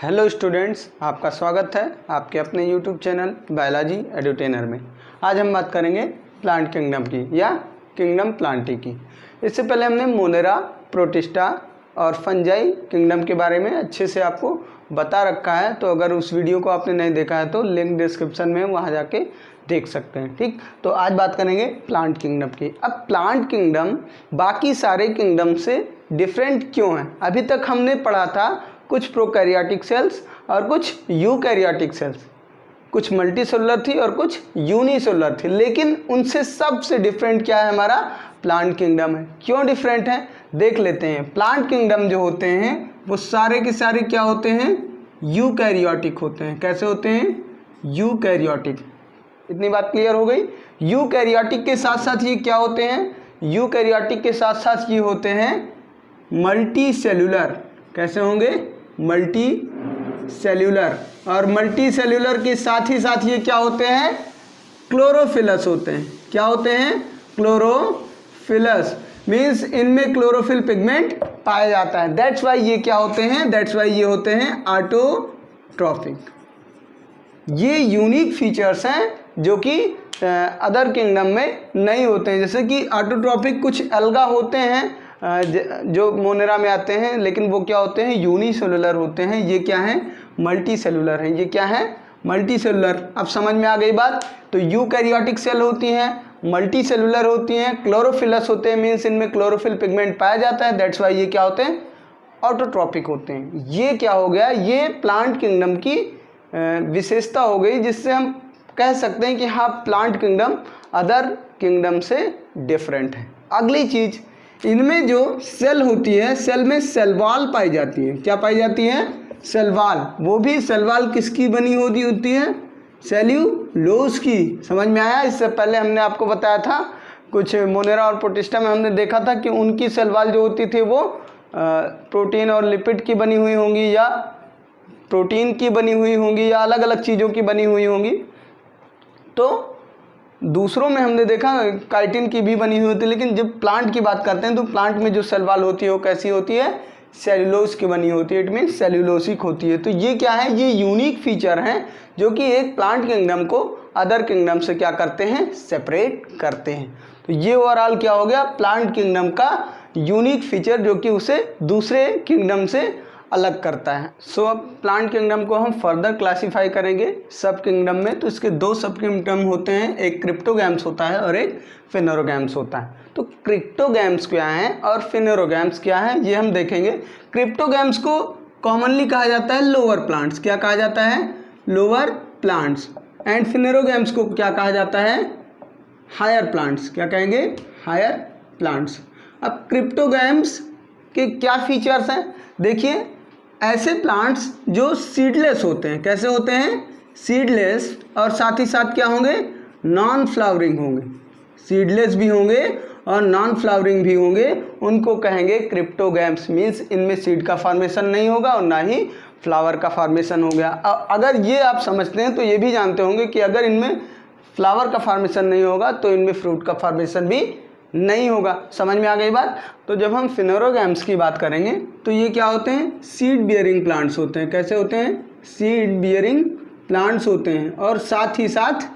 Hello students, आपका स्वागत है आपके अपने यूट्यूब चैनल बायोलॉजी एडुटेनर में। आज हम बात करेंगे प्लांट किंगडम की या किंगडम प्लांटी की। इससे पहले हमने मोनेरा, प्रोटिस्टा और फंजाई किंगडम के बारे में अच्छे से आपको बता रखा है, तो अगर उस वीडियो को आपने नहीं देखा है तो लिंक डिस्क्रिप्शन में वहाँ जाके देख सकते हैं। ठीक, तो आज बात करेंगे प्लांट किंगडम की। अब प्लांट किंगडम बाकी सारे किंगडम से डिफरेंट क्यों है? अभी तक हमने पढ़ा था कुछ प्रोकैरियोटिक सेल्स और कुछ यूकैरियोटिक सेल्स, कुछ मल्टीसेलुलर थी और कुछ यूनिसेलुलर थी, लेकिन उनसे सबसे डिफरेंट क्या है? हमारा प्लांट किंगडम है। क्यों डिफरेंट है देख लेते हैं। प्लांट किंगडम जो होते हैं वो सारे के सारे क्या होते हैं? यूकैरियोटिक होते हैं। कैसे होते हैं? यूकैरियोटिक। इतनी बात क्लियर हो गई। यूकैरियोटिक के साथ साथ ये क्या होते हैं? यूकैरियोटिक के साथ साथ ये होते हैं मल्टी सेल्यूलर। कैसे होंगे? Multi cellular. और मल्टी सेल्यूलर के साथ ही साथ ये क्या होते हैं? क्लोरोफिलस होते हैं। क्या होते हैं? क्लोरोफिलस। मीन्स इनमें क्लोरोफिल पिगमेंट पाया जाता है। दैट्स वाई ये क्या होते हैं? दैट्स वाई ये होते हैं ऑटोट्रॉफिक। ये यूनिक फीचर्स हैं जो कि अदर किंगडम में नहीं होते हैं। जैसे कि ऑटोट्रॉफिक कुछ अलगा होते हैं जो मोनेरा में आते हैं, लेकिन वो क्या होते हैं? यूनिसेलुलर होते हैं। ये क्या है? मल्टी सेलुलर हैं। ये क्या है? Multi cellular. अब समझ में आ गई बात। तो यूकैरियोटिक सेल होती हैं, मल्टी सेलुलर होती हैं, क्लोरोफिलस होते हैं, मीन्स इनमें क्लोरोफिल पिगमेंट पाया जाता है। दैट्स वाई ये क्या होते हैं? ऑटोट्रॉपिक होते हैं। ये क्या हो गया? ये प्लांट किंगडम की विशेषता हो गई, जिससे हम कह सकते हैं कि हाँ, प्लांट किंगडम अदर किंगडम से डिफरेंट है। अगली चीज़, इनमें जो सेल होती है, सेल में सेल वॉल पाई जाती है। क्या पाई जाती है? Cell wall. वो भी सेल वॉल किसकी बनी होती है? सेल्यूलोज की। समझ में आया? इससे पहले हमने आपको बताया था कुछ मोनेरा और प्रोटिस्टा में हमने देखा था कि उनकी सेल वॉल जो होती थी वो प्रोटीन और लिपिड की बनी हुई होंगी, या प्रोटीन की बनी हुई होंगी, या अलग अलग चीज़ों की बनी हुई होंगी। तो दूसरों में हमने देखा काइटिन की भी बनी हुई होती है, लेकिन जब प्लांट की बात करते हैं तो प्लांट में जो सेल वॉल होती है वो कैसी होती है? सेल्यूलोज की बनी होती है। इट मीन्स सेल्यूलोसिक होती है। तो ये क्या है? ये यूनिक फीचर हैं जो कि एक प्लांट किंगडम को अदर किंगडम से क्या करते हैं? सेपरेट करते हैं। तो ये ओवरऑल क्या हो गया? प्लांट किंगडम का यूनिक फीचर जो कि उसे दूसरे किंगडम से अलग करता है। सो अब प्लांट किंगडम को हम फर्दर क्लासीफाई करेंगे सब किंगडम में। तो इसके दो सब किंगडम होते हैं, एक क्रिप्टोगैम्स होता है और एक फेनेरोगैम्स होता है। तो क्रिप्टोगैम्स क्या हैं और फेनेरोगैम्स क्या है ये हम देखेंगे। क्रिप्टोगैम्स को कॉमनली कहा जाता है लोअर प्लांट्स। क्या कहा जाता है? Lower plants. एंड फेनेरोगैम्स को क्या कहा जाता है? Higher plants. क्या कहेंगे? Higher plants. अब क्रिप्टोगैम्स के क्या फीचर्स हैं देखिए। ऐसे प्लांट्स जो सीडलेस होते हैं। कैसे होते हैं? सीडलेस। और साथ ही साथ क्या होंगे? नॉन फ्लावरिंग होंगे। सीडलेस भी होंगे और नॉन फ्लावरिंग भी होंगे, उनको कहेंगे क्रिप्टोगैम्स। मीन्स इनमें सीड का फॉर्मेशन नहीं होगा और ना ही फ्लावर का फॉर्मेशन हो गया। अगर ये आप समझते हैं तो ये भी जानते होंगे कि अगर इनमें फ्लावर का फॉर्मेशन नहीं होगा तो इनमें फ्रूट का फॉर्मेशन भी नहीं होगा। समझ में आ गई बात। तो जब हम फेनेरोगैम्स की बात करेंगे तो ये क्या होते हैं? सीड बियरिंग प्लांट्स होते हैं। कैसे होते हैं? सीड बियरिंग प्लांट्स होते हैं। और साथ ही साथ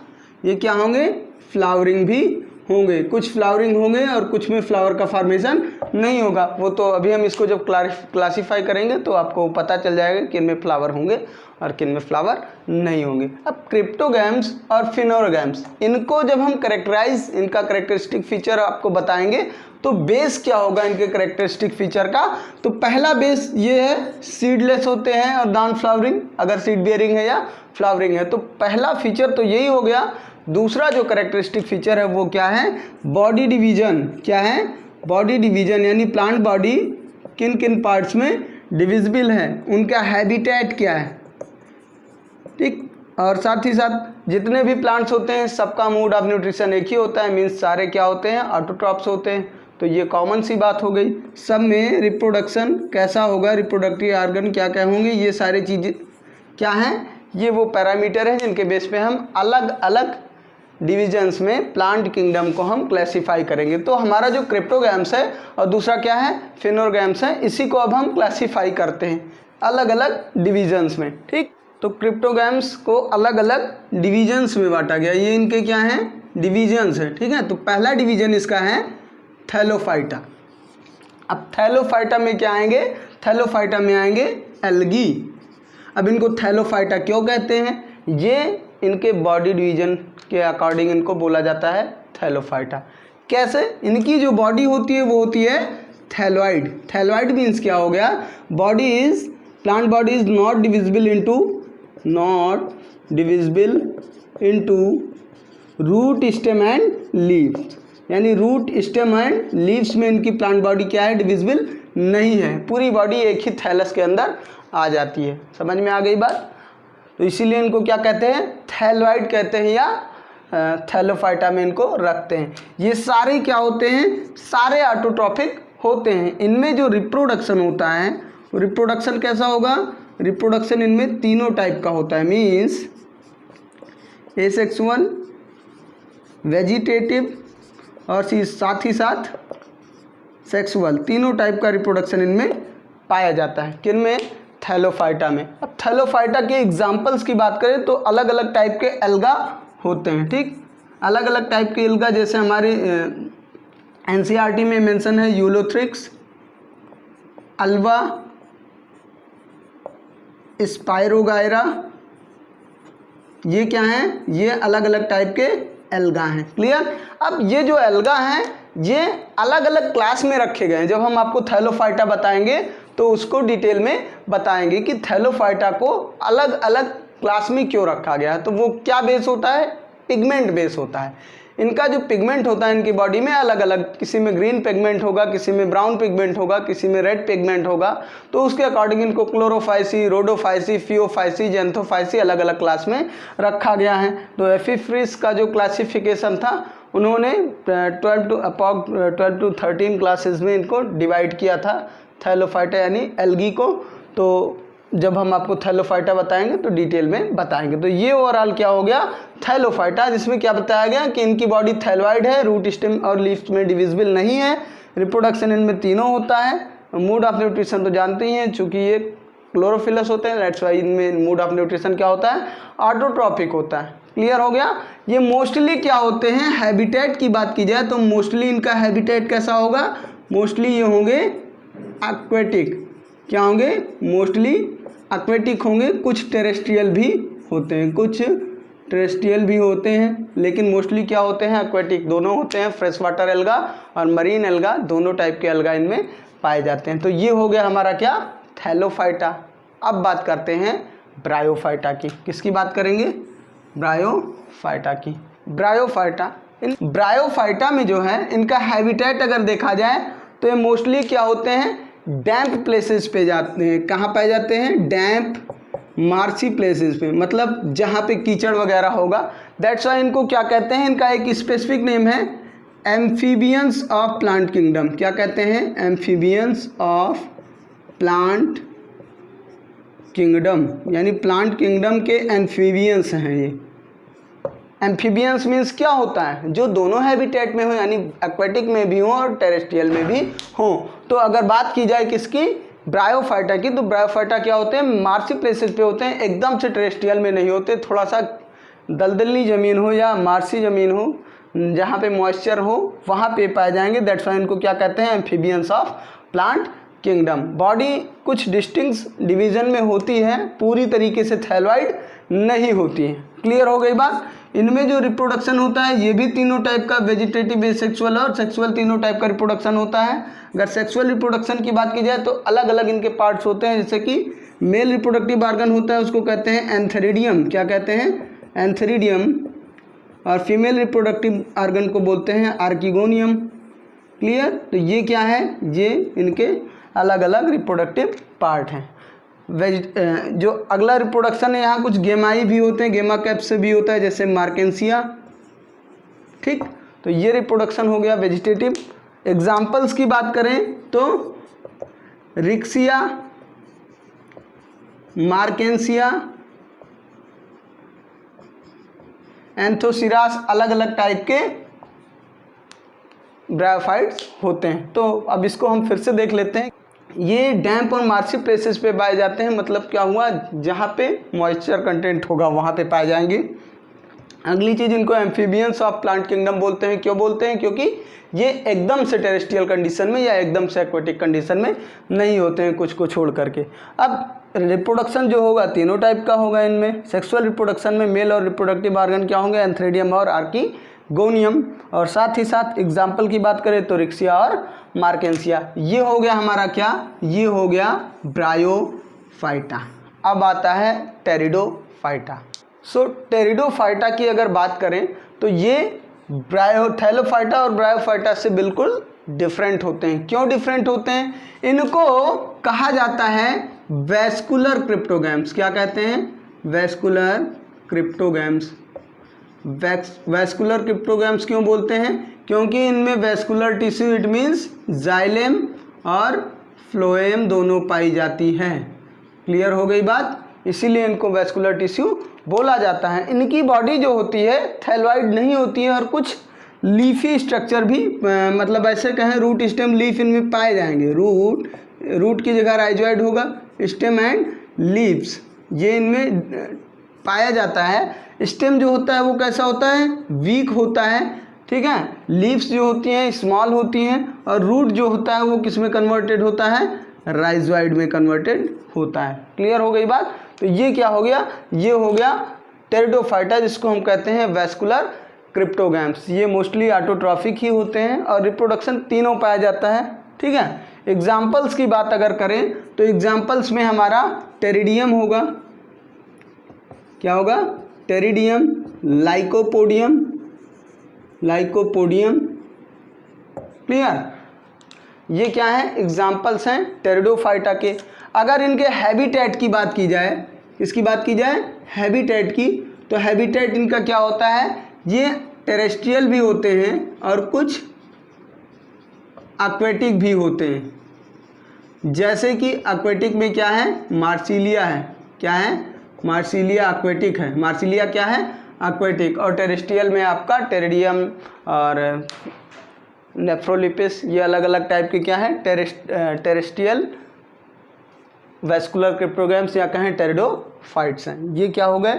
ये क्या होंगे? फ्लावरिंग भी होंगे। कुछ फ्लावरिंग होंगे और कुछ में फ्लावर का फॉर्मेशन नहीं होगा। वो तो अभी हम इसको जब क्लासीफाई करेंगे तो आपको पता चल जाएगा किन में फ्लावर होंगे और किन में फ्लावर नहीं होंगे। अब क्रिप्टोगैम्स और फेनेरोगैम्स, इनको जब हम कैरेक्टराइज, इनका कैरेक्टरिस्टिक फीचर आपको बताएंगे तो बेस क्या होगा इनके कैरेक्टरिस्टिक फीचर का? तो पहला बेस ये है, सीडलेस होते हैं और नॉन फ्लावरिंग, अगर सीड बियरिंग है या फ्लावरिंग है। तो पहला फीचर तो यही हो गया। दूसरा जो कैरेक्टरिस्टिक फीचर है वो क्या है? Body division. क्या है? बॉडी डिवीजन, यानी प्लांट बॉडी किन किन पार्ट्स में डिविजिबल है, उनका हैबिटेट क्या है। ठीक। और साथ ही साथ जितने भी प्लांट्स होते हैं सबका मोड ऑफ न्यूट्रिशन एक ही होता है। मीन्स सारे क्या होते हैं? ऑटोट्रॉप्स होते हैं। तो ये कॉमन सी बात हो गई। सब में रिप्रोडक्शन कैसा होगा, रिप्रोडक्टिव ऑर्गन क्या क्या होंगे, ये सारी चीज़ें क्या हैं? ये वो पैरामीटर हैं जिनके बेस पे हम अलग अलग डिविजन्स में प्लांट किंगडम को हम क्लासीफाई करेंगे। तो हमारा जो क्रिप्टोगैम्स है और दूसरा क्या है? फेनेरोगैम्स है। इसी को अब हम क्लासीफाई करते हैं। अलग अलग डिविजन्स में। ठीक, तो क्रिप्टोगैम्स को अलग अलग डिविजन्स में बांटा गया। ये इनके क्या हैं, डिविजन्स हैं। ठीक है, तो पहला डिवीजन इसका है थैलोफाइटा। अब थैलोफाइटा में क्या आएंगे, थैलोफाइटा में आएंगे एल्गी। अब इनको थैलोफाइटा क्यों कहते हैं, ये इनके बॉडी डिवीजन के अकॉर्डिंग इनको बोला जाता है थैलोफाइटा। कैसे, इनकी जो बॉडी होती है वो होती है थैलोइड। थैलोइड मीन्स क्या हो गया, body is, plant body is not divisible into root, stem and leaves. यानी रूट, स्टेम एंड लीव्स में इनकी प्लांट बॉडी क्या है, डिविजिबल नहीं है। पूरी बॉडी एक ही थैलस के अंदर आ जाती है। समझ में आ गई बात। तो इसीलिए इनको क्या कहते हैं, थैलोइड कहते हैं या थैलोफाइटा में इनको रखते हैं। ये सारे क्या होते हैं, सारे ऑटोट्रॉफिक होते हैं। इनमें जो रिप्रोडक्शन होता है, रिप्रोडक्शन कैसा होगा, रिप्रोडक्शन इनमें तीनों टाइप का होता है। मीन्स एसेक्सुअल, वेजिटेटिव और साथ ही साथ सेक्सुअल, तीनों टाइप का रिप्रोडक्शन इनमें पाया जाता है। किनमें, थैलोफाइटा में। अब थैलोफाइटा के एग्जाम्पल्स की बात करें तो अलग अलग टाइप के एल्गा होते हैं। ठीक, अलग अलग टाइप के एल्गा, जैसे हमारे एनसीईआरटी में मेंशन है यूलोथ्रिक्स, अल्वा, स्पाइरोगायरा। ये क्या हैं, ये अलग अलग टाइप के एल्गा हैं। क्लियर। अब ये जो एल्गा हैं ये अलग अलग क्लास में रखे गए हैं। जब हम आपको थैलोफाइटा बताएंगे तो उसको डिटेल में बताएंगे कि थैलोफाइटा को अलग अलग क्लास में क्यों रखा गया है। तो वो क्या बेस होता है, पिगमेंट बेस होता है। इनका जो पिगमेंट होता है इनकी बॉडी में अलग अलग, किसी में ग्रीन पिगमेंट होगा, किसी में ब्राउन पिगमेंट होगा, किसी में रेड पिगमेंट होगा। तो उसके अकॉर्डिंग इनको क्लोरोफाइसी, रोडोफाइसी, फियोफाइसी, जेंथोफाइसी अलग अलग क्लास में रखा गया है। तो एफिफ्रिस का जो क्लासिफिकेशन था उन्होंने 12 to 13 क्लासेस में इनको डिवाइड किया था थैलोफाइटा यानी एल्गी को। तो जब हम आपको थैलोफाइटा बताएंगे तो डिटेल में बताएंगे। तो ये ओवरऑल क्या हो गया, थैलोफाइटा, जिसमें क्या बताया गया कि इनकी बॉडी थैलोइड है, रूट, स्टेम और लीफ में डिविजिबल नहीं है, रिप्रोडक्शन इनमें तीनों होता है। मूड ऑफ न्यूट्रिशन तो जानते ही हैं, चूँकि ये क्लोरोफिलस होते हैं, दैट्स वाई इनमें मूड ऑफ न्यूट्रिशन क्या होता है, ऑटोट्रॉपिक होता है। क्लियर हो गया। ये मोस्टली क्या होते हैं, हैबिटेट की बात की जाए तो मोस्टली इनका हैबिटेट कैसा होगा, मोस्टली ये होंगे एक्वेटिक। क्या होंगे, मोस्टली एक्वेटिक होंगे। कुछ टेरेस्ट्रियल भी होते हैं, कुछ टेरेस्ट्रियल भी होते हैं, लेकिन मोस्टली क्या होते हैं, एक्वेटिक दोनों होते हैं। फ्रेश वाटर एल्गा और मरीन एल्गा, दोनों टाइप के एल्गा इनमें पाए जाते हैं। तो ये हो गया हमारा क्या, थैलोफाइटा। अब बात करते हैं ब्रायोफाइटा की। किसकी बात करेंगे, ब्रायोफाइटा की। ब्रायोफाइटा, इन ब्रायोफाइटा में जो है इनका हैबिटेट अगर देखा जाए तो ये मोस्टली क्या होते हैं, डैम्प प्लेसेस पे जाते हैं। कहाँ पाए जाते हैं, डैम्प मार्सी प्लेसेस पे, मतलब जहाँ पे कीचड़ वगैरह होगा। दैट्स वाई इनको क्या कहते हैं, इनका एक स्पेसिफिक नेम है एम्फीबियंस ऑफ प्लांट किंगडम। क्या कहते हैं, एम्फीबियंस ऑफ प्लांट किंगडम, यानी प्लांट किंगडम के एम्फीबियंस हैं ये। एम्फीबियंस मीन्स क्या होता है, जो दोनों हैबिटेट में हो, यानी एक्वेटिक में भी हो और टेरेस्ट्रियल में भी हो। तो अगर बात की जाए किसकी, ब्रायोफाइटा की, तो ब्रायोफाइटा क्या होते हैं, मार्सी प्लेसेस पे होते हैं, एकदम से टेरेस्ट्रियल में नहीं होते। थोड़ा सा दलदली ज़मीन हो या मार्सी ज़मीन हो, जहाँ पे मॉइस्चर हो, वहाँ पे पाए जाएंगे। दैट्स वाई इनको क्या कहते हैं, amphibians of plant kingdom. Body कुछ डिस्टिंक्ट डिवीज़न में होती है, पूरी तरीके से थैलोइड नहीं होती है। क्लियर हो गई बात। इनमें जो रिप्रोडक्शन होता है ये भी तीनों टाइप का, वेजिटेटिव, एसेक्सुअल और सेक्सुअल, तीनों टाइप का रिप्रोडक्शन होता है। अगर सेक्सुअल रिप्रोडक्शन की बात की जाए तो अलग अलग इनके पार्ट्स होते हैं। जैसे कि मेल रिप्रोडक्टिव ऑर्गन होता है, उसको कहते हैं एंथेरिडियम। क्या कहते हैं, एंथेरिडियम। और फीमेल रिप्रोडक्टिव ऑर्गन को बोलते हैं आर्किगोनियम। क्लियर। तो ये क्या है, ये इनके अलग अलग रिप्रोडक्टिव पार्ट हैं। जो अगला रिप्रोडक्शन है, यहाँ कुछ गेमाई भी होते हैं, गेमा कैप से भी होता है, जैसे मार्केंसिया। ठीक, तो ये रिप्रोडक्शन हो गया वेजिटेटिव। एग्जाम्पल्स की बात करें तो रिक्सिया, मार्केंसिया, एंथोसिरास, अलग अलग टाइप के ब्रायोफाइट्स होते हैं। तो अब इसको हम फिर से देख लेते हैं। ये डैम्प और मार्सी प्लेसेस पे पाए जाते हैं, मतलब क्या हुआ, जहाँ पे मॉइस्चर कंटेंट होगा वहाँ पे पाए जाएंगे। अगली चीज़, इनको एम्फीबियंस ऑफ प्लांट किंगडम बोलते हैं। क्यों बोलते हैं? क्योंकि ये एकदम से टेरेस्ट्रियल कंडीशन में या एकदम से एक्वेटिक कंडीशन में नहीं होते हैं, कुछ को छोड़ करके। अब रिप्रोडक्शन जो होगा तीनों टाइप का होगा इनमें। सेक्सुअल रिप्रोडक्शन में मेल और रिप्रोडक्टिव ऑर्गन क्या होंगे? एंथ्रेडियम और आर्कीगोनियम। और साथ ही साथ एग्जाम्पल की बात करें तो रिक्सिया और मार्केंसिया। ये हो गया हमारा क्या? ये हो गया ब्रायोफाइटा। अब आता है टेरिडोफाइटा। सो टेरिडोफाइटा की अगर बात करें तो ये थैलोफाइटा और ब्रायोफाइटा से बिल्कुल डिफरेंट होते हैं। क्यों डिफरेंट होते हैं? इनको कहा जाता है वैस्कुलर क्रिप्टोगैम्स। क्या कहते हैं? Vascular cryptogams. वैस्कुलर क्रिप्टोगैम्स क्यों बोलते हैं? क्योंकि इनमें vascular tissue, it means xylem और फ्लोएम दोनों पाई जाती है। क्लियर हो गई बात? इसीलिए इनको वैस्कुलर टिश्यू बोला जाता है। इनकी बॉडी जो होती है थैलोइड नहीं होती है और कुछ लीफी स्ट्रक्चर भी, मतलब ऐसे कहें रूट स्टेम लीफ इनमें पाए जाएंगे। रूट की जगह राइजोइड होगा, स्टेम एंड लीव्स ये इनमें पाया जाता है। स्टेम जो होता है वो कैसा होता है? वीक होता है, ठीक है। लीव्स जो होती हैं स्मॉल होती हैं और रूट जो होता है वो किस में कन्वर्टेड होता है? राइजोइड में कन्वर्टेड होता है। क्लियर हो गई बात? तो ये क्या हो गया? ये हो गया टेरिडोफाइटा, जिसको हम कहते हैं वैस्कुलर क्रिप्टोगैम्स। ये मोस्टली ऑटोट्रॉफिक ही होते हैं और रिप्रोडक्शन तीनों पाया जाता है, ठीक है। एग्जाम्पल्स की बात अगर करें तो एग्जाम्पल्स में हमारा टेरिडियम होगा। क्या होगा? Pteridium, lycopodium, clear? ये क्या है? एग्जाम्पल्स हैं टेरिडोफाइटा के। अगर इनके हैबिटेट की बात की जाए, किसकी बात की जाए? हैबिटेट की, तो हैबिटेट इनका क्या होता है? ये टेरेस्ट्रियल भी होते हैं और कुछ एक्वेटिक भी होते हैं। जैसे कि एक्वेटिक में क्या है? मार्सिलिया है। क्या है? मार्सिलिया एक्वेटिक है। मार्सिलिया क्या है? एक्वेटिक। और टेरेस्ट्रियल में आपका टेरिडियम और नेफ्रोलिपिस, ये अलग अलग टाइप के क्या है? टेरेस्ट्रियल वैस्कुलर क्रिप्टोगैम्स या कहें टेरिडोफाइट्स हैं। ये क्या हो गए?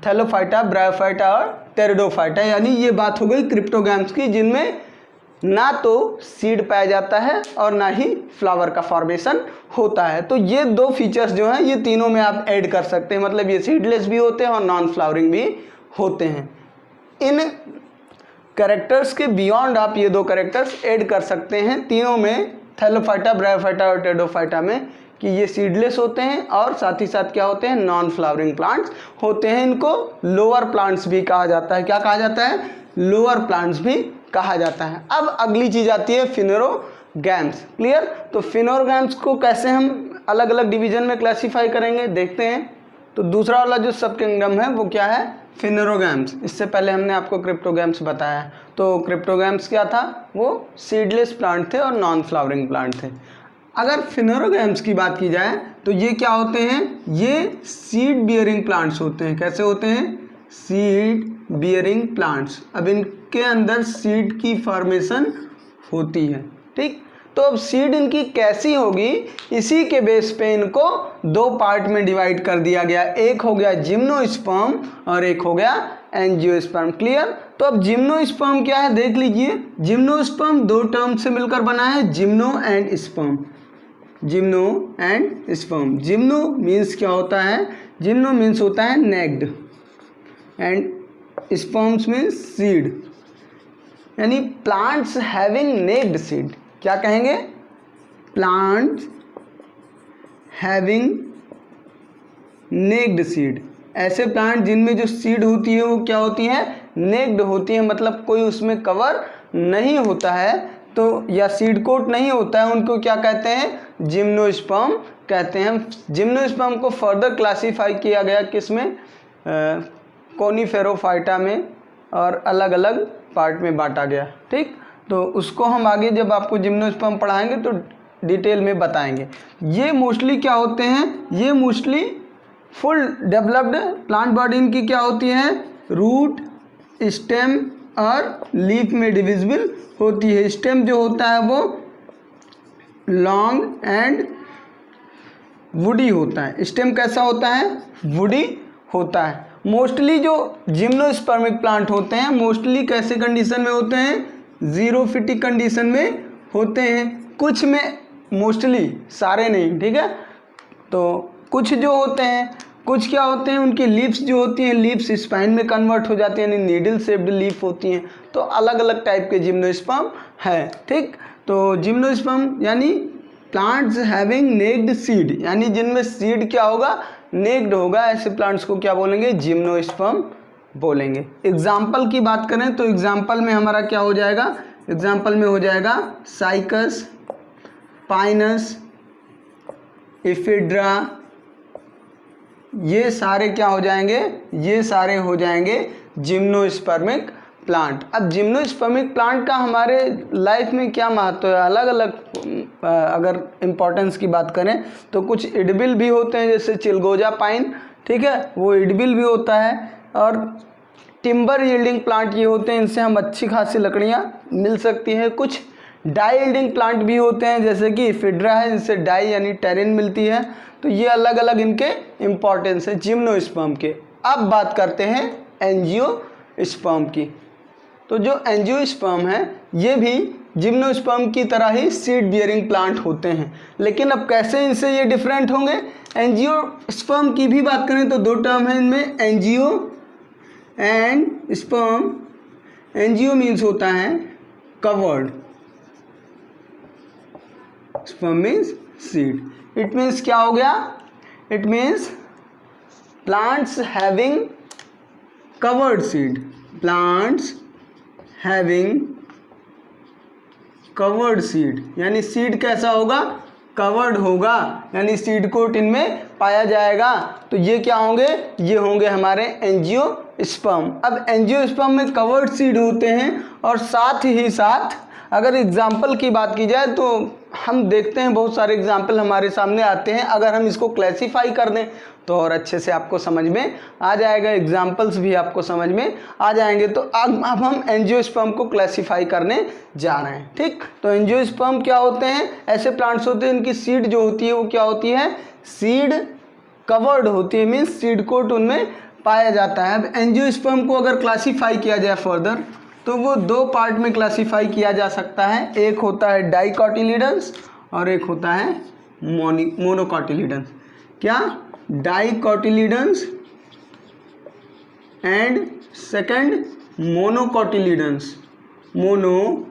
थैलोफाइटा, ब्रायोफाइटा और टेरिडोफाइटा। यानी ये बात हो गई क्रिप्टोगैम्स की, जिनमें ना तो सीड पाया जाता है और ना ही फ्लावर का फॉर्मेशन होता है। तो ये दो फीचर्स जो हैं ये तीनों में आप ऐड कर सकते हैं, मतलब ये सीडलेस भी होते हैं और नॉन फ्लावरिंग भी होते हैं। इन कैरेक्टर्स के बियॉन्ड आप ये दो कैरेक्टर्स ऐड कर सकते हैं तीनों में, थैलोफाइटा, ब्रायोफाइटा और टेरिडोफाइटा में, कि ये सीडलेस होते हैं और साथ ही साथ क्या होते हैं? नॉन फ्लावरिंग प्लांट्स होते हैं। इनको लोअर प्लांट्स भी कहा जाता है। क्या कहा जाता है? लोअर प्लांट्स भी कहा जाता है। अब अगली चीज आती है फिनेरोगैम्स। क्लियर? तो फिनेरोगैम्स को कैसे हम अलग अलग डिवीजन में क्लासीफाई करेंगे, देखते हैं। तो दूसरा वाला जो सब किंगडम है वो क्या है? फिनेरोगैम्स। इससे पहले हमने आपको क्रिप्टोगैम्स बताया। तो क्रिप्टोगैम्स क्या था? वो सीडलेस प्लांट थे और नॉन फ्लावरिंग प्लांट थे। अगर फिनेरोगैम्स की बात की जाए तो ये क्या होते हैं? ये सीड बियरिंग प्लांट्स होते हैं। कैसे होते हैं? Seed bearing plants. अब इनके अंदर सीड की फॉर्मेशन होती है, ठीक। तो अब सीड इनकी कैसी होगी, इसी के बेस पे इनको दो पार्ट में डिवाइड कर दिया गया। एक हो गया जिम्नोस्पर्म और एक हो गया एंजियोस्पर्म। क्लियर? तो अब जिम्नोस्पर्म क्या है देख लीजिए। जिम्नोस्पर्म दो टर्म से मिलकर बना है, gymno and sperm. Gymno and sperm. Gymno means क्या होता है? जिम्नो मीन्स होता है naked and sperms means seed, यानी प्लांट्स हैविंग नेक्ड सीड। क्या कहेंगे? Plants having naked seed. ऐसे प्लांट जिनमें जो सीड होती है वो क्या होती है? नेक्ड होती है, मतलब कोई उसमें कवर नहीं होता है, तो या सीड कोट नहीं होता है, उनको क्या कहते हैं? जिम्नोस्पर्म कहते हैं। जिम्नोस्पर्म को फर्दर क्लासीफाई किया गया किसमें? कोनिफेरोफाइटा में और अलग अलग पार्ट में बांटा गया, ठीक। तो उसको हम आगे जब आपको जिम्नोस्पर्म पढ़ाएंगे तो डिटेल में बताएंगे। ये मोस्टली क्या होते हैं? ये mostly full developed plant body इनकी क्या होती है? रूट, स्टेम और लीफ में डिविजिबल होती है। स्टेम जो होता है वो लॉन्ग एंड वुडी होता है। स्टेम कैसा होता है? वुडी होता है। मोस्टली जो जिम्नोस्पर्मिक प्लांट होते हैं मोस्टली कैसे कंडीशन में होते हैं? जीरोफिटिक कंडीशन में होते हैं। कुछ में, मोस्टली, सारे नहीं, ठीक है। तो कुछ जो होते हैं, कुछ क्या होते हैं, उनकी लीव्स जो होती हैं लीव्स स्पाइन में कन्वर्ट हो जाती हैं, यानी नीडल शेप्ड लीफ होती हैं। तो अलग अलग टाइप के जिम्नोस्पर्म है, ठीक। तो जिम्नोस्पर्म यानी प्लांट्स हैविंग नेक्ड सीड, यानी जिनमें सीड क्या होगा? नेक्ड होगा। ऐसे प्लांट्स को क्या बोलेंगे? जिम्नोस्पर्म बोलेंगे। एग्जाम्पल की बात करें तो एग्जाम्पल में हमारा क्या हो जाएगा? एग्जाम्पल में हो जाएगा साइकस, पाइनस, इफिड्रा, ये सारे क्या हो जाएंगे? ये सारे हो जाएंगे जिम्नोस्पर्मिक प्लांट। अब जिम्नोस्पर्मिक प्लांट का हमारे लाइफ में क्या महत्व है? अलग अलग अगर इम्पोर्टेंस की बात करें तो कुछ एडिबल भी होते हैं, जैसे चिलगोजा पाइन, ठीक है, वो एडिबल भी होता है। और टिम्बर यील्डिंग प्लांट ये होते हैं, इनसे हम अच्छी खासी लकड़ियाँ मिल सकती हैं। कुछ डाई यील्डिंग प्लांट भी होते हैं, जैसे कि इफिड्रा है, इनसे डाई यानी टेरिन मिलती है। तो ये अलग अलग इनके इम्पॉर्टेंस है जिम्नोस्पर्म के। अब बात करते हैं एंजियोस्पर्म की। तो जो एंजियोस्पर्म है ये भी जिम्नोस्पर्म की तरह ही सीड बियरिंग प्लांट होते हैं, लेकिन अब कैसे इनसे ये डिफरेंट होंगे? एंजियोस्पर्म की भी बात करें तो दो टर्म है इनमें, angio and sperm. Angio means होता है covered, sperm means seed. It means क्या हो गया? It means plants having covered seed, plants having covered seed, यानी सीड कैसा होगा? कवर्ड होगा, यानी सीड कोट इनमें पाया जाएगा। तो ये क्या होंगे? ये होंगे हमारे एंजियोस्पर्म। अब एंजियोस्पर्म में कवर्ड सीड होते हैं, और साथ ही साथ अगर एग्जाम्पल की बात की जाए तो हम देखते हैं बहुत सारे एग्जाम्पल हमारे सामने आते हैं। अगर हम इसको क्लासीफाई कर दें तो और अच्छे से आपको समझ में आ जाएगा, एग्जाम्पल्स भी आपको समझ में आ जाएंगे। तो अब हम एंजियोस्पर्म को क्लासीफाई करने जा रहे हैं, ठीक। तो एंजियोस्पर्म क्या होते हैं? ऐसे प्लांट्स होते हैं इनकी सीड जो होती है वो क्या होती है? सीड कवर्ड होती है, मीन्स सीड कोट उनमें पाया जाता है। अब एंजियोस्पर्म को अगर क्लासीफाई किया जाए फर्दर तो वो दो पार्ट में क्लासीफाई किया जा सकता है। एक होता है डाइकोटिलीडन्स और एक होता है मोनोकोटिलीडन्स। क्या? डाइकोटिलीडन्स एंड सेकंड मोनोकोटिलीडन्स। मोनोकोटिलीडन्स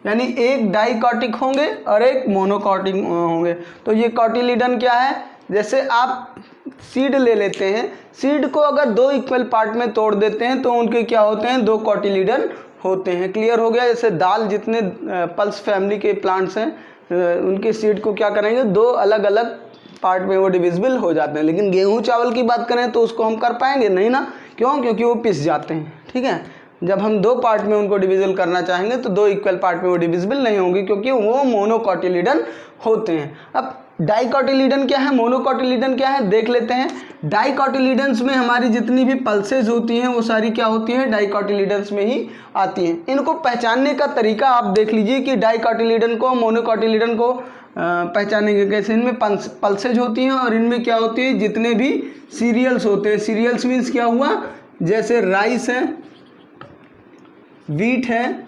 यानी एक डाइकोटिक होंगे और एक मोनोकोटिक होंगे। तो ये कोटिलीडन क्या है? जैसे आप सीड ले लेते हैं, सीड को अगर दो इक्वल पार्ट में तोड़ देते हैं तो उनके क्या होते हैं? दो कोटिलीडन होते हैं। क्लियर हो गया? जैसे दाल, जितने पल्स फैमिली के प्लांट्स हैं उनके सीड को क्या करेंगे? दो अलग अलग पार्ट में वो डिविजिबल हो जाते हैं। लेकिन गेहूं चावल की बात करें तो उसको हम कर पाएंगे नहीं ना, क्यों? क्योंकि वो पिस जाते हैं, ठीक है। जब हम दो पार्ट में उनको डिविजिबल करना चाहेंगे तो दो इक्वल पार्ट में वो डिविजिबल नहीं होंगे, क्योंकि वो मोनोकोटिलीडन होते हैं। अब डाइकोटिलीडन क्या है, मोनोकोटिलीडन क्या है, देख लेते हैं। डाइकोटिलीडन्स में हमारी जितनी भी पल्सेज होती हैं वो सारी क्या होती हैं? डाइकोटिलीडन्स में ही आती हैं। इनको पहचानने का तरीका आप देख लीजिए कि डाइकोटिलीडन को, मोनोकोटिलीडन को पहचानेंगे कैसे। इनमें पल्सेज होती हैं और इनमें क्या होती है? जितने भी सीरियल्स होते हैं। सीरियल्स मीन्स क्या हुआ? जैसे राइस है, वीट है,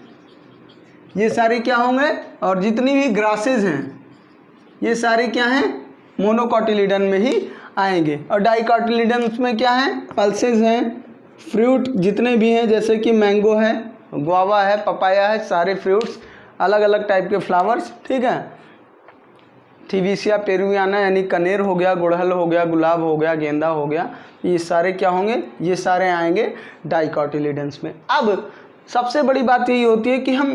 ये सारे क्या होंगे? और जितनी भी ग्रासेज हैं ये सारे क्या हैं? मोनोकोटिलीडन में ही आएंगे। और डाइकोटिलीडन्स में क्या है? पल्सेज हैं, फ्रूट जितने भी हैं, जैसे कि मैंगो है, गुआवा है, पपाया है, सारे फ्रूट्स, अलग अलग टाइप के फ्लावर्स, ठीक है। थीविसिया पेरुवियाना यानी कनेर हो गया, गुड़हल हो गया, गुलाब हो गया, गेंदा हो गया, ये सारे क्या होंगे? ये सारे आएंगे डाइकोटिलीडन्स में। अब सबसे बड़ी बात यही होती है कि हम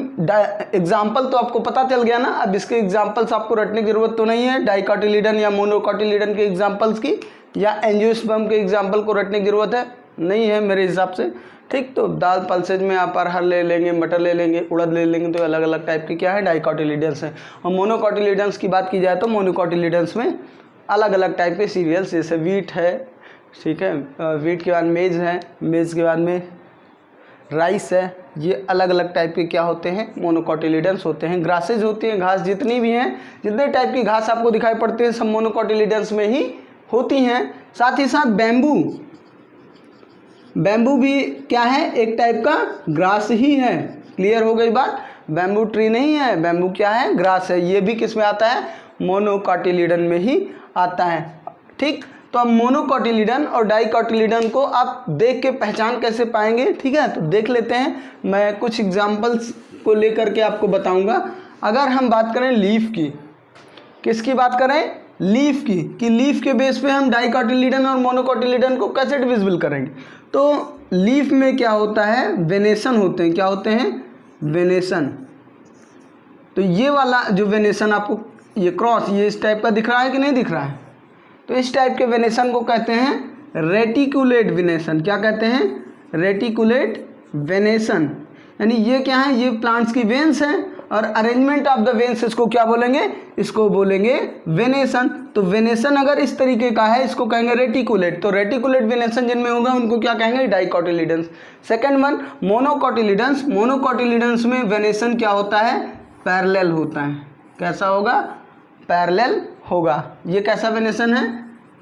एग्जाम्पल तो आपको पता चल गया ना, अब इसके एग्जाम्पल्स आपको रटने की जरूरत तो नहीं है। डाइकोटिलीडन या मोनोकोटिलीडन के एग्जाम्पल्स की या एंजियोस्पर्म के एग्जाम्पल को रटने की जरूरत है नहीं है मेरे हिसाब से, ठीक। तो दाल पल्सेज में आप अरहर ले लेंगे, मटर ले लेंगे, उड़द ले लेंगे, तो अलग अलग टाइप के क्या है? डाइकोटिलीडन्स हैं। और मोनोकोटिलीडन्स की बात की जाए तो मोनोकोटिलीडन्स में अलग अलग टाइप के सीरियल्स, जैसे वीट है, ठीक है, वीट के बाद मेज है, मेज के बाद में राइस है, ये अलग अलग टाइप के क्या होते हैं, मोनोकोटिलिडन्स होते हैं। ग्रासेज होती हैं, घास जितनी भी हैं, जितने टाइप की घास आपको दिखाई पड़ती है सब मोनोकोटिलिडन्स में ही होती हैं। साथ ही साथ बैम्बू भी क्या है, एक टाइप का ग्रास ही है। क्लियर हो गई बात, बैम्बू ट्री नहीं है, बैम्बू क्या है, ग्रास है। ये भी किस में आता है, मोनोकोटिलिडन में ही आता है। ठीक, तो अब मोनोकोटिलिडन और डाइकोटिलिडन को आप देख के पहचान कैसे पाएंगे, ठीक है, तो देख लेते हैं। मैं कुछ एग्जांपल्स को लेकर के आपको बताऊंगा। अगर हम बात करें लीफ की, किसकी बात करें, लीफ की, कि लीफ के बेस पे हम डाइकोटिलिडन और मोनोकोटिलिडन को कैसे डिविजिबल करेंगे। तो लीफ में क्या होता है, वेनेशन होते हैं। क्या होते हैं, वेनेशन। तो ये वाला जो वेनेशन आपको ये क्रॉस ये इस टाइप का दिख रहा है कि नहीं दिख रहा है, तो इस टाइप के वेनेशन को कहते हैं रेटिकुलेट वेनेशन। क्या कहते हैं, रेटिकुलेट वेनेशन। यानी ये क्या है, ये प्लांट्स की वेन्स हैं और अरेंजमेंट ऑफ द वेन्स इसको क्या बोलेंगे, इसको बोलेंगे वेनेशन। तो वेनेशन अगर इस तरीके का है इसको कहेंगे रेटिकुलेट। तो रेटिकुलेट वेनेशन जिनमें होगा उनको क्या कहेंगे, डाइकोटिलिडन्स। Second one मोनोकोटिलिडन्स। मोनोकोटिलिडन्स में वेनेशन क्या होता है, पैरेलल होता है। कैसा होगा, पैरेलल होगा। ये कैसा वेनेशन है,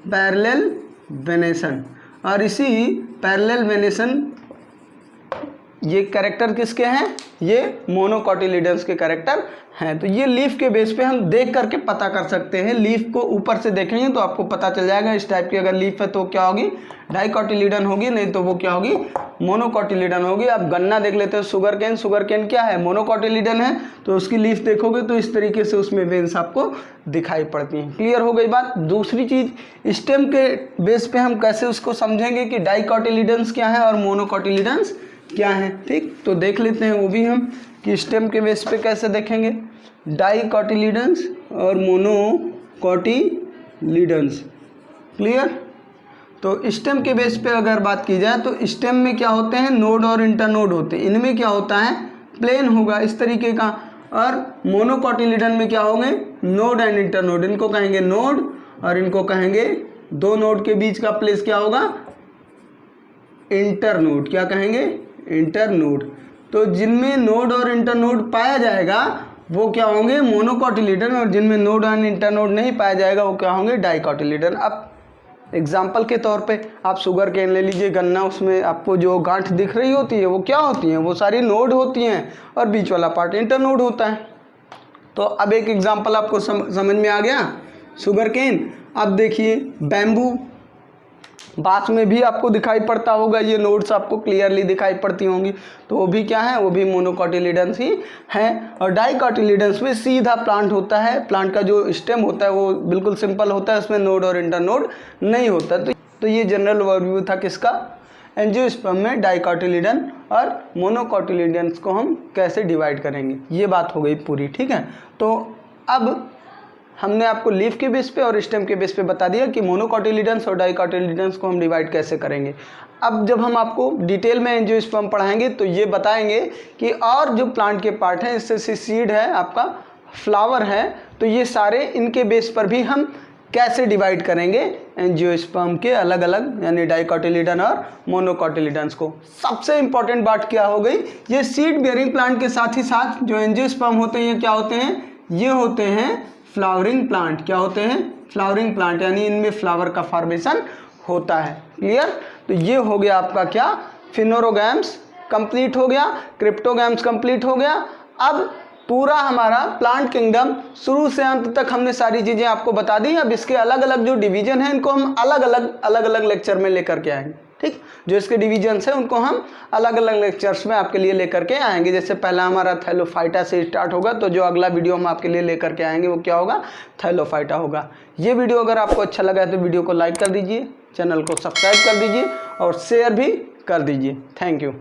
पैरेलल वेनेशन। और इसी पैरेलल वेनेशन ये कैरेक्टर किसके हैं, ये मोनोकोटिलिडन्स के कैरेक्टर हैं। तो ये लीफ के बेस पे हम देख करके पता कर सकते हैं। लीफ को ऊपर से देखेंगे तो आपको पता चल जाएगा इस टाइप की अगर लीफ है तो क्या होगी, डाइकोटिलिडन होगी, नहीं तो वो क्या होगी, मोनोकोटिलिडन होगी। आप गन्ना देख लेते हो, शुगर केन, शुगर केन क्या है, मोनोकोटिलिडन है। तो उसकी लीफ देखोगे तो इस तरीके से उसमें वेन्स आपको दिखाई पड़ती हैं। क्लियर हो गई बात। दूसरी चीज़, स्टेम के बेस पे हम कैसे उसको समझेंगे कि डाइकोटिलिडन्स क्या है और मोनोकोटिलिडन्स क्या है। ठीक, तो देख लेते हैं वो भी हम कि स्टेम के बेस पे कैसे देखेंगे डाइकोटिलिडन्स और मोनोकोटिलिडन्स। क्लियर। तो स्टेम के बेस पे अगर बात की जाए तो स्टेम में क्या होते हैं, नोड और इंटरनोड होते हैं। इनमें क्या होता है, प्लेन होगा इस तरीके का। और मोनोकोटिलिडन में क्या होंगे, नोड एंड इंटरनोड। इनको कहेंगे नोड और इनको कहेंगे, दो नोड के बीच का प्लेस क्या होगा, इंटरनोड। क्या कहेंगे, इंटरनोड। तो जिनमें नोड और इंटरनोड पाया जाएगा वो क्या होंगे, मोनोकोटिलिडन। और जिनमें नोड और इंटरनोड नहीं पाया जाएगा वो क्या होंगे, डाइकोटिलिडन। अब एग्जाम्पल के तौर पे आप शुगर केन ले लीजिए, गन्ना, उसमें आपको जो गांठ दिख रही होती है वो क्या होती हैं, वो सारी नोड होती हैं और बीच वाला पार्ट इंटरनोड होता है। तो अब एक एग्जाम्पल आपको समझ में आ गया, शुगर केन। अब देखिए बैम्बू, बांस में भी आपको दिखाई पड़ता होगा, ये नोड्स आपको क्लियरली दिखाई पड़ती होंगी। तो वो भी क्या है, वो भी मोनोकोटिलिडन्स ही हैं। और डाइकोटिलिडन्स में सीधा प्लांट होता है, प्लांट का जो स्टेम होता है वो बिल्कुल सिंपल होता है, उसमें नोड और इंटरनोड नहीं होता। तो ये जनरल ओवरव्यू था किसका, एंजियोस्पर्म में डाइकोटिलिडन और मोनोकोटिलिडन्स को हम कैसे डिवाइड करेंगे, ये बात हो गई पूरी। ठीक है, तो अब हमने आपको लीफ के बेस पे और स्टेम के बेस पे बता दिया कि मोनोकोटिलिडन्स और डाइकोटिलिडन्स को हम डिवाइड कैसे करेंगे। अब जब हम आपको डिटेल में एंजियोस्पर्म पढ़ाएंगे तो ये बताएंगे कि और जो प्लांट के पार्ट हैं, इससे सीड है, आपका फ्लावर है, तो ये सारे इनके बेस पर भी हम कैसे डिवाइड करेंगे एंजियोस्पर्म के अलग अलग, यानी डाइकोटिलिडन और मोनोकोटिलिडन्स को। सबसे इंपॉर्टेंट बात क्या हो गई, ये सीड बेयरिंग प्लांट के साथ ही साथ जो एंजियोस्पर्म होते हैं ये क्या होते हैं, ये होते हैं फ्लावरिंग प्लांट। क्या होते हैं, फ्लावरिंग प्लांट, यानी इनमें फ्लावर का फॉर्मेशन होता है। क्लियर। तो ये हो गया आपका क्या, फिनोरोगैम्स कंप्लीट हो गया, क्रिप्टोगैम्स कंप्लीट हो गया। अब पूरा हमारा प्लांट किंगडम शुरू से अंत तक हमने सारी चीज़ें आपको बता दी। अब इसके अलग अलग जो डिवीजन है इनको हम अलग अलग लेक्चर में लेकर के आएंगे। ठीक, जो इसके डिवीजन्स हैं उनको हम अलग अलग लेक्चर्स में आपके लिए लेकर के आएंगे। जैसे पहला हमारा थैलोफाइटा से स्टार्ट होगा, तो जो अगला वीडियो हम आपके लिए लेकर के आएंगे वो क्या होगा, थैलोफाइटा होगा। ये वीडियो अगर आपको अच्छा लगा है तो वीडियो को लाइक कर दीजिए, चैनल को सब्सक्राइब कर दीजिए और शेयर भी कर दीजिए। Thank you.